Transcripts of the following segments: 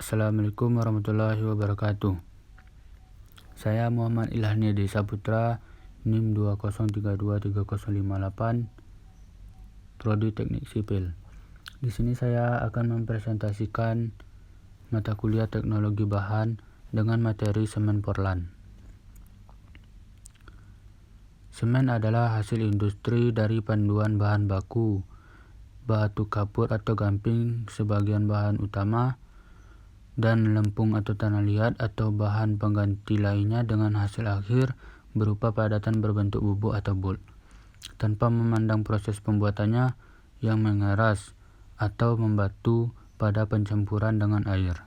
Assalamualaikum warahmatullahi wabarakatuh. Saya Muhammad Ilhani Desa Putra, NIM 2032358, Prodi Teknik Sipil. Di sini saya akan mempresentasikan mata kuliah Teknologi Bahan dengan materi semen Portland. Semen adalah hasil industri dari panduan bahan baku, batu kapur atau gamping sebagian bahan utama, dan lempung atau tanah liat atau bahan pengganti lainnya dengan hasil akhir berupa padatan berbentuk bubuk atau bolt, tanpa memandang proses pembuatannya yang mengeras atau membatu pada pencampuran dengan air.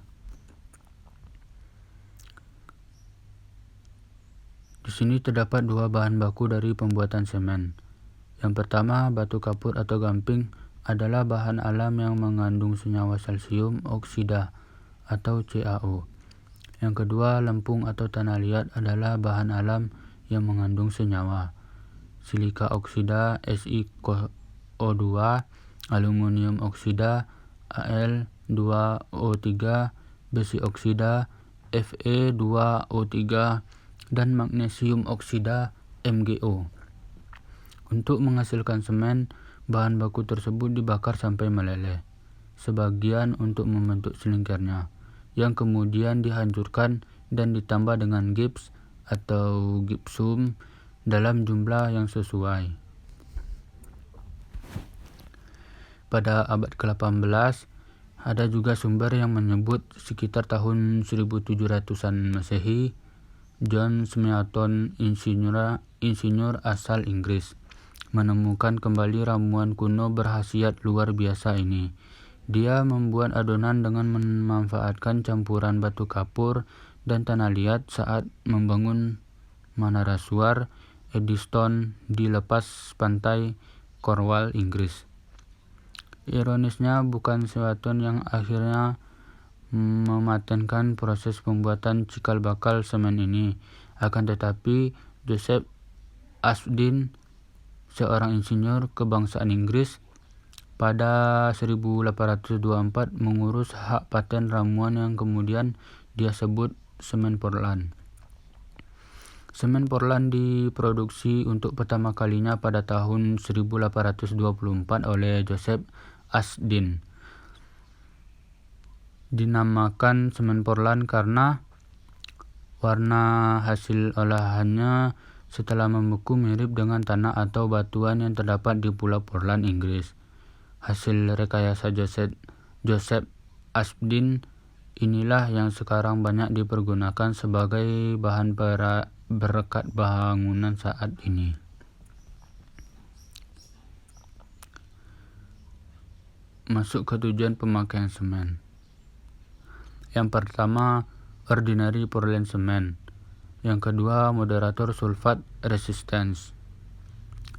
Di sini terdapat dua bahan baku dari pembuatan semen. Yang pertama, batu kapur atau gamping adalah bahan alam yang mengandung senyawa kalsium oksida atau CaO. Yang kedua, lempung atau tanah liat adalah bahan alam yang mengandung senyawa silika oksida SiO2, aluminium oksida Al2O3, besi oksida Fe2O3, dan magnesium oksida MgO. Untuk menghasilkan semen, bahan baku tersebut dibakar sampai meleleh, sebagian untuk membentuk selingkarnya, yang kemudian dihancurkan dan ditambah dengan gips atau gipsum dalam jumlah yang sesuai. Pada abad ke-18, ada juga sumber yang menyebut sekitar tahun 1700-an Masehi, John Smeaton, insinyur asal Inggris, menemukan kembali ramuan kuno berkhasiat luar biasa ini. Dia membuat adonan dengan memanfaatkan campuran batu kapur dan tanah liat saat membangun Menara Suar Eddystone di lepas pantai Cornwall, Inggris. Ironisnya, bukan Smeaton yang akhirnya mematenkan proses pembuatan cikal bakal semen ini, akan tetapi Joseph Aspdin, seorang insinyur kebangsaan Inggris, pada 1824 mengurus hak paten ramuan yang kemudian dia sebut semen Portland. Semen Portland diproduksi untuk pertama kalinya pada tahun 1824 oleh Joseph Aspdin. Dinamakan semen Portland karena warna hasil olahannya setelah membeku mirip dengan tanah atau batuan yang terdapat di Pulau Portland, Inggris. Hasil rekayasa Joseph Aspdin inilah yang sekarang banyak dipergunakan sebagai bahan perekat bangunan saat ini. Masuk ke tujuan pemakaian semen. Yang pertama, ordinary Portland cement. Yang kedua, moderator sulfat resistance.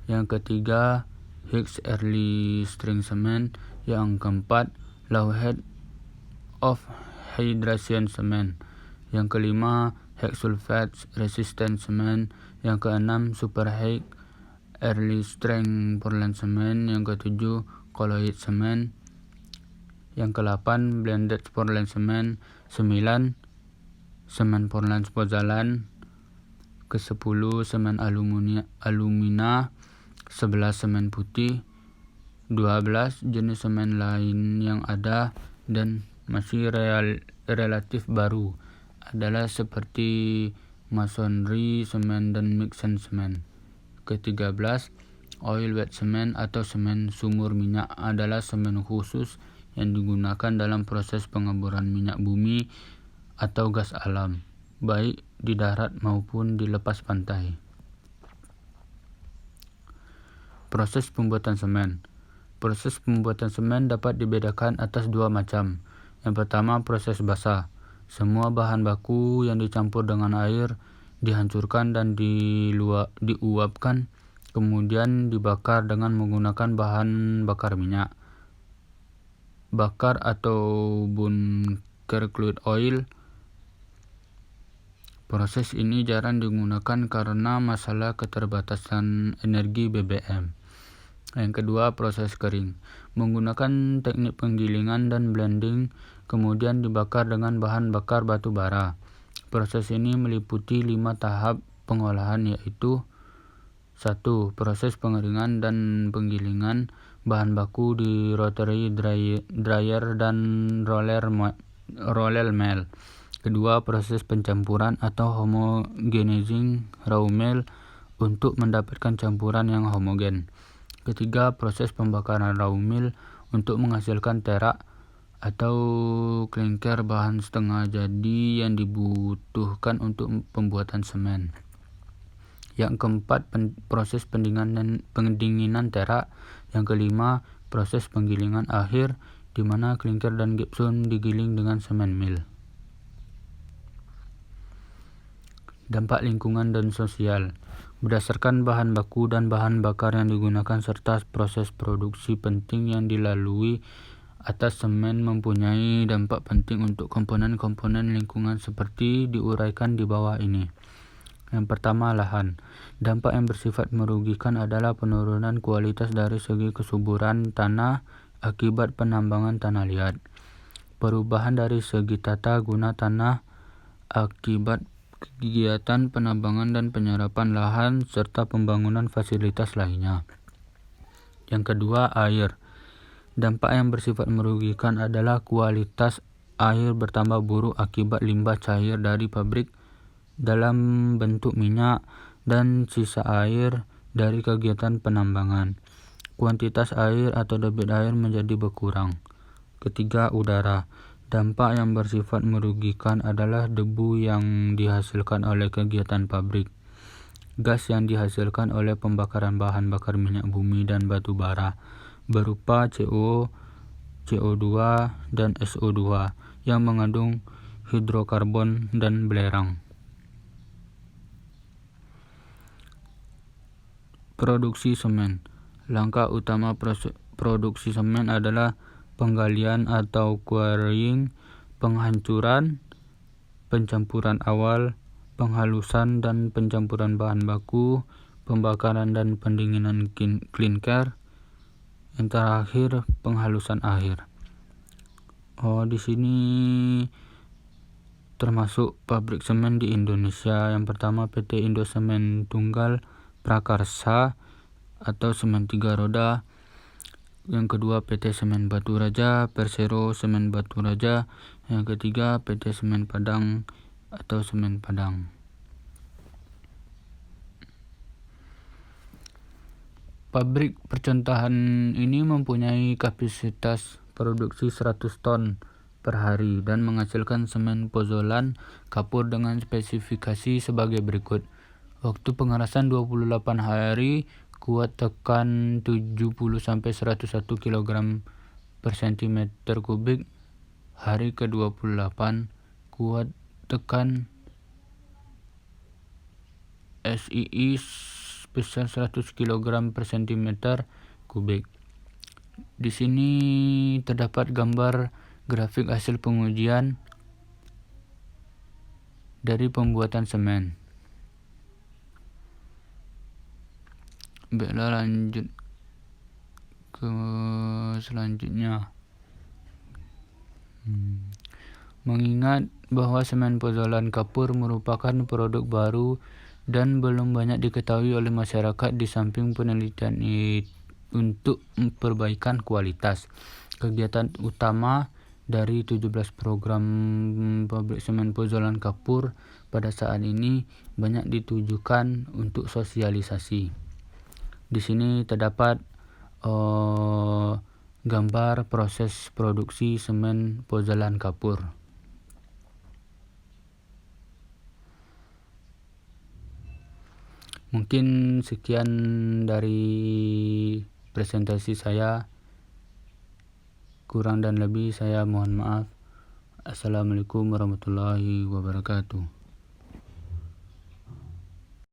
Yang ketiga, Hicks early string cement. Yang keempat, low head of hydration cement. Yang kelima, Hicks sulfate resistant cement. Yang keenam, super Hicks early strength Portland cement. Yang ketujuh, colloid cement. Yang ke-8, blended Portland cement. 9, semen Portland pozzolan. Ke-10, semen alumina. 11, semen putih. 12, jenis semen lain yang ada dan masih relatif baru adalah seperti masonry semen dan mixen semen. Ke-13, oil wet semen atau semen sumur minyak adalah semen khusus yang digunakan dalam proses pengeboran minyak bumi atau gas alam, baik di darat maupun di lepas pantai. Proses pembuatan semen. Proses pembuatan semen dapat dibedakan atas dua macam. Yang pertama, proses basah. Semua bahan baku yang dicampur dengan air dihancurkan dan diuapkan, kemudian dibakar dengan menggunakan bahan bakar minyak bakar atau bunker crude oil. Proses ini jarang digunakan karena masalah keterbatasan energi BBM. Yang kedua, proses kering. Menggunakan teknik penggilingan dan blending, kemudian dibakar dengan bahan bakar batu bara. Proses ini meliputi 5 tahap pengolahan, yaitu 1. Proses pengeringan dan penggilingan bahan baku di rotary dryer dan roller mill. Kedua, proses pencampuran atau homogenizing raw mill untuk mendapatkan campuran yang homogen. Ketiga, proses pembakaran raw mill untuk menghasilkan terak atau klinker, bahan setengah jadi yang dibutuhkan untuk pembuatan semen. Yang keempat, proses pendinginan terak. Yang kelima, proses penggilingan akhir, di mana klinker dan gypsum digiling dengan semen mill. Dampak lingkungan dan sosial. Berdasarkan bahan baku dan bahan bakar yang digunakan serta proses produksi penting yang dilalui atas, semen mempunyai dampak penting untuk komponen-komponen lingkungan seperti diuraikan di bawah ini. Yang pertama, lahan. Dampak yang bersifat merugikan adalah penurunan kualitas dari segi kesuburan tanah akibat penambangan tanah liat. Perubahan dari segi tata guna tanah akibat kegiatan penambangan dan penyerapan lahan serta pembangunan fasilitas lainnya. Yang kedua, air. Dampak yang bersifat merugikan adalah kualitas air bertambah buruk akibat limbah cair dari pabrik dalam bentuk minyak dan sisa air dari kegiatan penambangan. Kuantitas air atau debit air menjadi berkurang. Ketiga, udara. Dampak yang bersifat merugikan adalah debu yang dihasilkan oleh kegiatan pabrik, gas yang dihasilkan oleh pembakaran bahan bakar minyak bumi dan batu bara berupa CO, CO2, dan SO2 yang mengandung hidrokarbon dan belerang. Produksi semen. Langkah utama produksi semen adalah penggalian atau quarrying, penghancuran, pencampuran awal, penghalusan dan pencampuran bahan baku, pembakaran dan pendinginan klinker, yang terakhir penghalusan akhir. Di sini termasuk pabrik semen di Indonesia. Yang pertama, PT Indosemen Tunggal Prakarsa atau semen 3 roda. Yang kedua, PT Semen Batu Raja, Persero Semen Batu Raja. Yang ketiga, PT Semen Padang atau Semen Padang. Pabrik percontohan ini mempunyai kapasitas produksi 100 ton per hari dan menghasilkan semen pozolan kapur dengan spesifikasi sebagai berikut. Waktu pengerasan 28 hari, kuat tekan 70-101 kg per cm kubik. Hari ke-28, kuat tekan SII sebesar 100 kg per cm kubik. Di sini terdapat gambar grafik hasil pengujian dari pembuatan semen. Baiklah, lanjut ke selanjutnya. Mengingat bahwa semen pozolan kapur merupakan produk baru dan belum banyak diketahui oleh masyarakat, di samping penelitian untuk perbaikan kualitas, kegiatan utama dari 17 program pabrik semen pozolan kapur pada saat ini banyak ditujukan untuk sosialisasi. Di sini terdapat gambar proses produksi semen pozolan kapur. Mungkin sekian dari presentasi saya. Kurang dan lebih saya mohon maaf. Assalamualaikum warahmatullahi wabarakatuh.